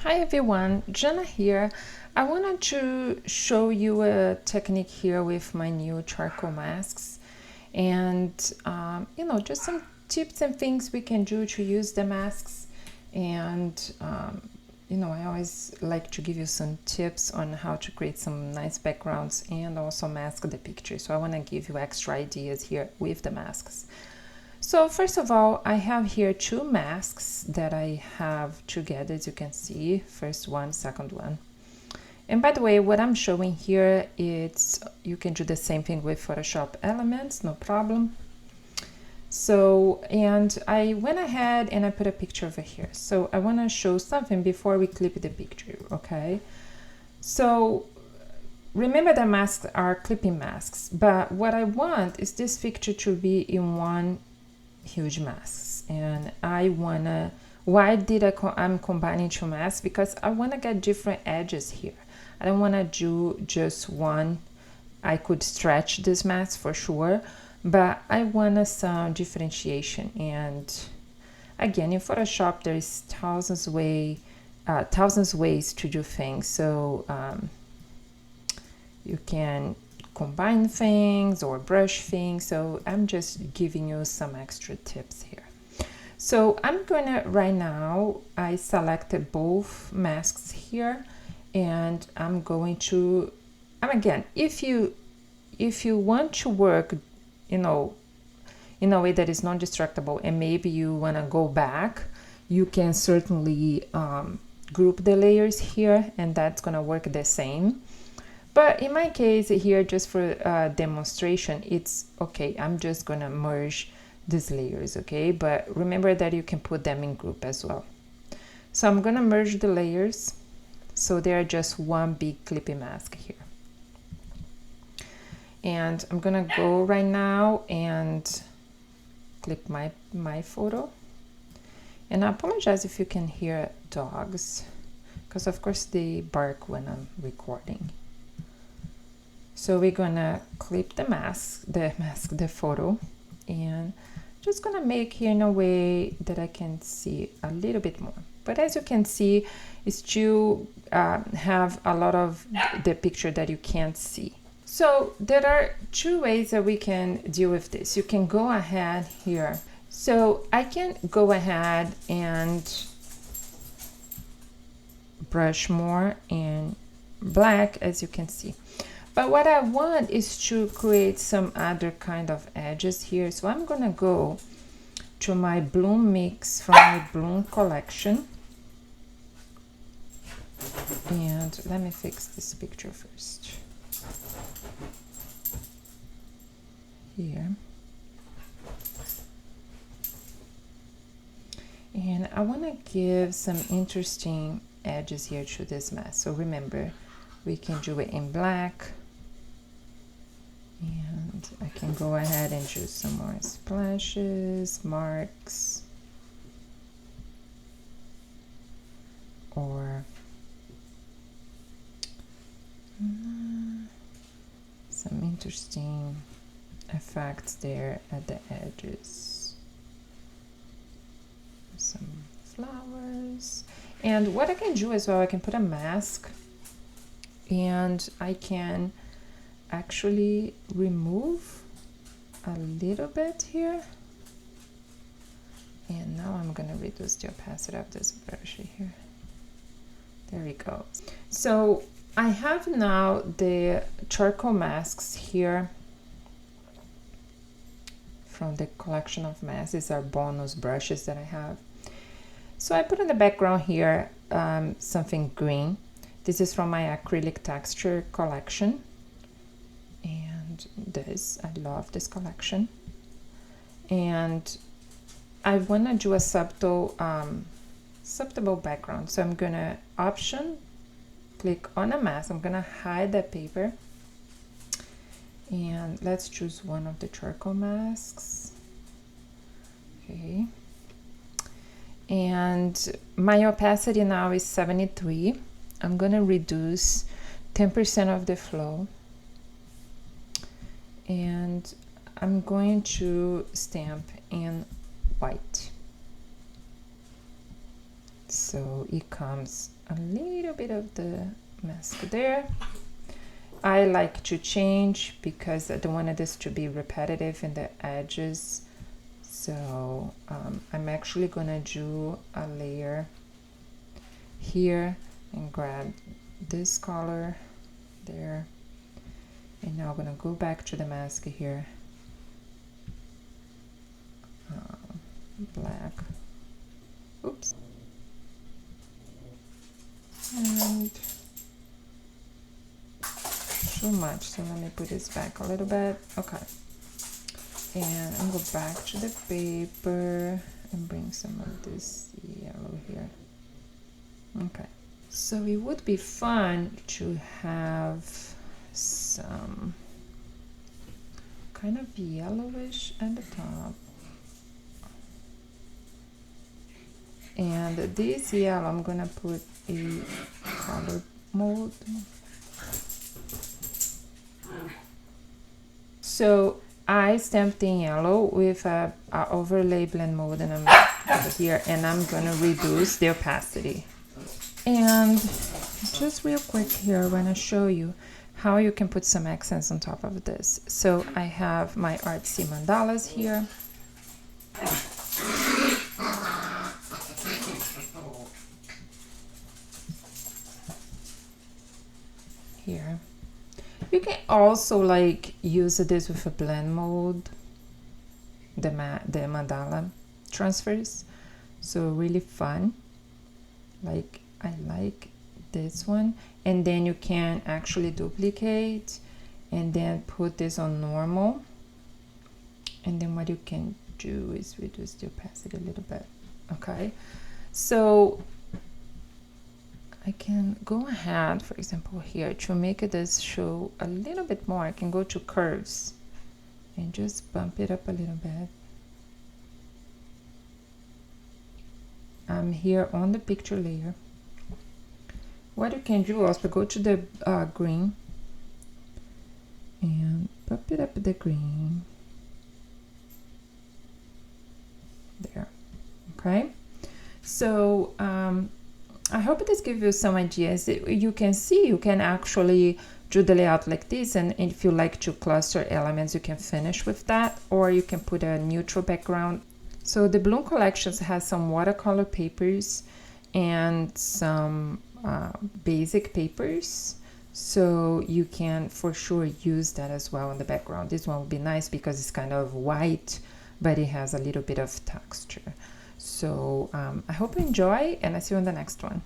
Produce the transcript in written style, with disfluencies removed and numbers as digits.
Hi everyone, Jana here. I wanted to show you a technique here with my new charcoal masks and just some tips and things we can do to use the masks. And I always like to give you some tips on how to create some nice backgrounds and also mask the picture. So I want to give you extra ideas here with the masks. So first of all, I have here two masks that I have together, as you can see, first one, second one. And by the way, what I'm showing here, you can do the same thing with Photoshop elements, no problem. So, and I went ahead and I put a picture over here. So I want to show something before we clip the picture, okay? So remember that masks are clipping masks, but what I want is this picture to be in one huge masks. And I'm combining two masks because I want to get different edges here. I don't want to do just one. I could stretch this mask for sure, but I want some differentiation. And again, in Photoshop there is thousands ways to do things, so you can combine things or brush things. So I'm just giving you some extra tips here. So I'm gonna, right now I selected both masks here, and I'm going to, again, if you want to work in a way that is non-destructible and maybe you want to go back, you can certainly group the layers here, and that's gonna work the same. But in my case here, just for demonstration, it's okay. I'm just gonna merge these layers, okay? But remember that you can put them in group as well. So I'm gonna merge the layers so they are just one big clippy mask here. And I'm gonna go right now and clip my photo. And I apologize if you can hear dogs, because of course they bark when I'm recording. So we're gonna clip the photo, and just gonna make here in a way that I can see a little bit more. But as you can see, it still have a lot of the picture that you can't see. So there are two ways that we can deal with this. You can go ahead here. So I can go ahead and brush more in black, as you can see. But what I want is to create some other kind of edges here. So I'm gonna go to my bloom mix from my bloom collection. And let me fix this picture first. Here. And I wanna give some interesting edges here to this mask. So remember, we can do it in black. And I can go ahead and do some more splashes, marks, or some interesting effects there at the edges. Some flowers. And what I can do as well, I can put a mask and I can actually remove a little bit here, and now I'm gonna reduce the opacity of this brush here. There we go. So I have now the charcoal masks here from the collection of masks. These are bonus brushes that I have. So I put in the background here something green. This is from my acrylic texture collection. And I love this collection. And I want to do a subtle background. So I'm gonna click on a mask. I'm gonna hide that paper. And let's choose one of the charcoal masks. Okay. And my opacity now is 73. I'm gonna reduce 10% of the flow. And I'm going to stamp in white. So it comes a little bit of the mask there. I like to change because I don't want this to be repetitive in the edges. So I'm actually gonna do a layer here and grab this color there. And now I'm gonna go back to the mask here. Black. Oops. And too much, so let me put this back a little bit. Okay. And I'm going to go back to the paper and bring some of this yellow here. Okay. So it would be fun to have some kind of yellowish at the top. And this yellow, I'm gonna put a color mold. So I stamped in yellow with a overlay blend mold, and I'm over here, and I'm gonna reduce the opacity. And just real quick here, I wanna show you how you can put some accents on top of this. So I have my artsy mandalas here. Here. You can also like use this with a blend mold, the mandala transfers. So really fun. Like I like this one, and then you can actually duplicate and then put this on normal, and then what you can do is reduce the opacity a little bit. Okay, so I can go ahead, for example, here to make this show a little bit more. I can go to curves and just bump it up a little bit. I'm here on the picture layer. What you can do also, go to the green and bump it up the green. There, okay? So, I hope this gives you some ideas. You can see, you can actually do the layout like this, and if you like to cluster elements, you can finish with that, or you can put a neutral background. So the Bloom Collections has some watercolor papers and some basic papers, so you can for sure use that as well in the background. This one would be nice because it's kind of white, but it has a little bit of texture. So I hope you enjoy, and I see you on the next one.